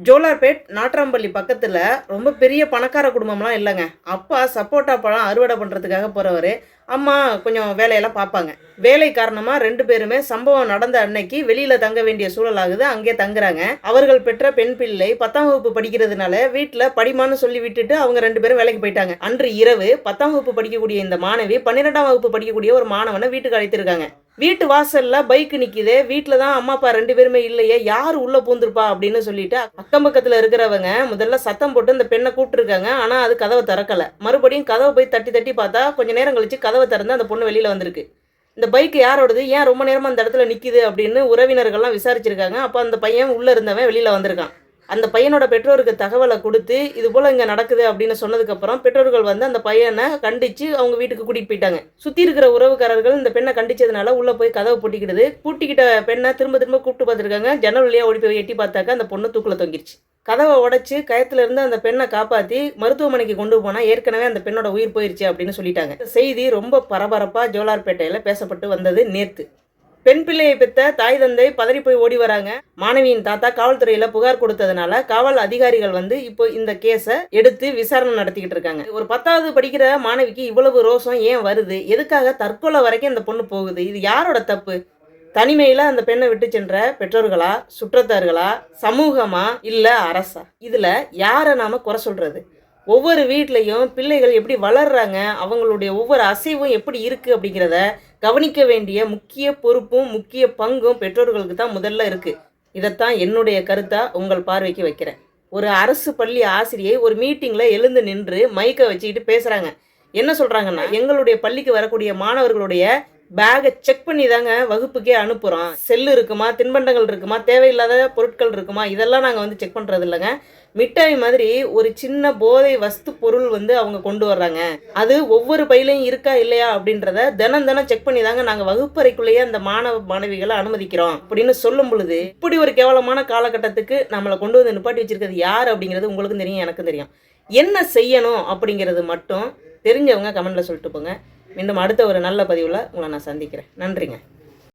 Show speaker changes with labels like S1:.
S1: ஜோலார்பேட் நாட்ராம்பள்ளி பக்கத்தில் ரொம்ப பெரிய பணக்கார குடும்பம்லாம் இல்லைங்க. அப்பா சப்போட்டா பழம் அறுவடை பண்ணுறதுக்காக போகிறவர், அம்மா கொஞ்சம் வேலையெல்லாம் பார்ப்பாங்க. வேலை காரணமாக 2 பேருமே சம்பவம் நடந்த அன்னைக்கு வெளியில் தங்க வேண்டிய சூழல் ஆகுது. அங்கே தங்குறாங்க. அவர்கள் பெற்ற பெண் பிள்ளை 10ஆம் வகுப்பு படிக்கிறதுனால வீட்டில் படிமான்னு சொல்லி விட்டுட்டு அவங்க 2 பேரும் வேலைக்கு போயிட்டாங்க. அன்று இரவு 10ஆம் வகுப்பு படிக்கக்கூடிய இந்த மாணவி 12ஆம் வகுப்பு படிக்கக்கூடிய ஒரு மாணவனை வீட்டுக்கு அழைத்திருக்காங்க. வீட்டு வாசல்ல பைக் நிக்குது. வீட்டுல தான் அம்மா அப்பா 2 பேருமே இல்லையே, யார் உள்ள பூந்துருப்பா அப்படின்னு சொல்லிட்டு அக்கம் பக்கத்துல இருக்கிறவங்க முதல்ல சத்தம் போட்டு இந்த பெண்ணை கூப்பிட்டுருக்காங்க. ஆனா அது கதவை திறக்கல. மறுபடியும் கதவை போய் தட்டி தட்டி பார்த்தா கொஞ்ச நேரம் கழிச்சு கதவை திறந்து அந்த பொண்ணு வெளியில வந்திருக்கு. இந்த பைக் யாரோடது, ஏன் ரொம்ப நேரமா அந்த இடத்துல நிக்குது அப்படின்னு உறவினர்கள்லாம் விசாரிச்சிருக்காங்க. அப்ப அந்த பையன் உள்ள இருந்தவன் வெளியில வந்திருக்கான். அந்த பையனோட பெற்றோருக்கு தகவலை கொடுத்து இது போல் இங்கே நடக்குது அப்படின்னு சொன்னதுக்கப்புறம் பெற்றோர்கள் வந்து அந்த பையனை கண்டித்து அவங்க வீட்டுக்கு கூட்டிகிட்டு போயிட்டாங்க. சுற்றி இருக்கிற உறவுக்காரர்கள் இந்த பெண்ணை கண்டிச்சதுனால உள்ளே போய் கதவை பூட்டிக்கிடுது. பூட்டிக்கிட்ட பெண்ணை திரும்ப திரும்ப கூப்பிட்டு பார்த்துருக்காங்க. ஜன்னல் வழியாக ஓடி போய் எட்டி பார்த்தாக்க அந்த பொண்ணு தூக்கில் தொங்கிருச்சு. கதவை உடைச்சு கயத்துல இருந்து அந்த பெண்ணை காப்பாற்றி மருத்துவமனைக்கு கொண்டு போனால் ஏற்கனவே அந்த பெண்ணோட உயிர் போயிருச்சு அப்படின்னு சொல்லிட்டாங்க. செய்தி ரொம்ப பரபரப்பாக ஜோலார்பேட்டையில் பேசப்பட்டு வந்தது நேற்று. பெண் பிள்ளையை பெற்ற தாய் தந்தை பதறி போய் ஓடி வராங்க. மாணவியின் தாத்தா காவல்துறையில புகார் கொடுத்ததுனால காவல் அதிகாரிகள் வந்து இப்போ இந்த கேஸை எடுத்து விசாரணை நடத்திக்கிட்டு இருக்காங்க. ஒரு 10வது படிக்கிற மாணவிக்கு இவ்வளவு ரோஷம் ஏன் வருது? எதுக்காக தற்கொலை வரைக்கும் இந்த பொண்ணு போகுது? இது யாரோட தப்பு? தனிமையில அந்த பெண்ணை விட்டு சென்ற பெற்றோர்களா, சுற்றத்தார்களா, சமூகமா, இல்ல அரசா? இதுல யாரை நாம குறை சொல்றது? ஒவ்வொரு வீட்லையும் பிள்ளைகள் எப்படி வளர்றாங்க, அவங்களுடைய ஒவ்வொரு அசைவும் எப்படி இருக்குது அப்படிங்கிறத கவனிக்க வேண்டிய முக்கிய பொறுப்பும் முக்கிய பங்கும் பெற்றோர்களுக்கு தான் முதல்ல இருக்குது. இதைத்தான் என்னுடைய கருத்தாக உங்கள் பார்வைக்கு வைக்கிறேன். ஒரு அரசு பள்ளி ஆசிரியை ஒரு மீட்டிங்கில் எழுந்து நின்று மைக்கை வச்சுக்கிட்டு பேசுகிறாங்க. என்ன சொல்கிறாங்கன்னா, எங்களுடைய பள்ளிக்கு வரக்கூடிய மாணவர்களுடைய பேகை செக் பண்ணி தாங்க வகுப்புக்கே அனுப்புகிறோம். செல்லு இருக்குமா, தின்பண்டங்கள் இருக்குமா, தேவையில்லாத பொருட்கள் இருக்குமா, இதெல்லாம் நாங்கள் வந்து செக் பண்ணுறது இல்லைங்க. மிட்டாய் மாதிரி ஒரு சின்ன போதை வஸ்து பொருள் வந்து அவங்க கொண்டு வர்றாங்க. அது ஒவ்வொரு பையிலையும் இருக்கா இல்லையா அப்படின்றத தினம் செக் பண்ணி தாங்க நாங்கள் வகுப்பறைக்குள்ளேயே அந்த மாணவ மாணவிகளை அனுமதிக்கிறோம் அப்படின்னு சொல்லும் பொழுது, இப்படி ஒரு கேவலமான காலகட்டத்துக்கு நம்மளை கொண்டு வந்து நிப்பாட்டி வச்சிருக்கிறது யார் அப்படிங்கிறது உங்களுக்கும் தெரியும், எனக்கும் தெரியும். என்ன செய்யணும் அப்படிங்கிறது மட்டும் தெரிஞ்சவங்க கமெண்ட்ல சொல்லிட்டு போங்க. மீண்டும் அடுத்த ஒரு நல்ல பதிவில் உங்களை நான் சந்திக்கிறேன். நன்றிங்க.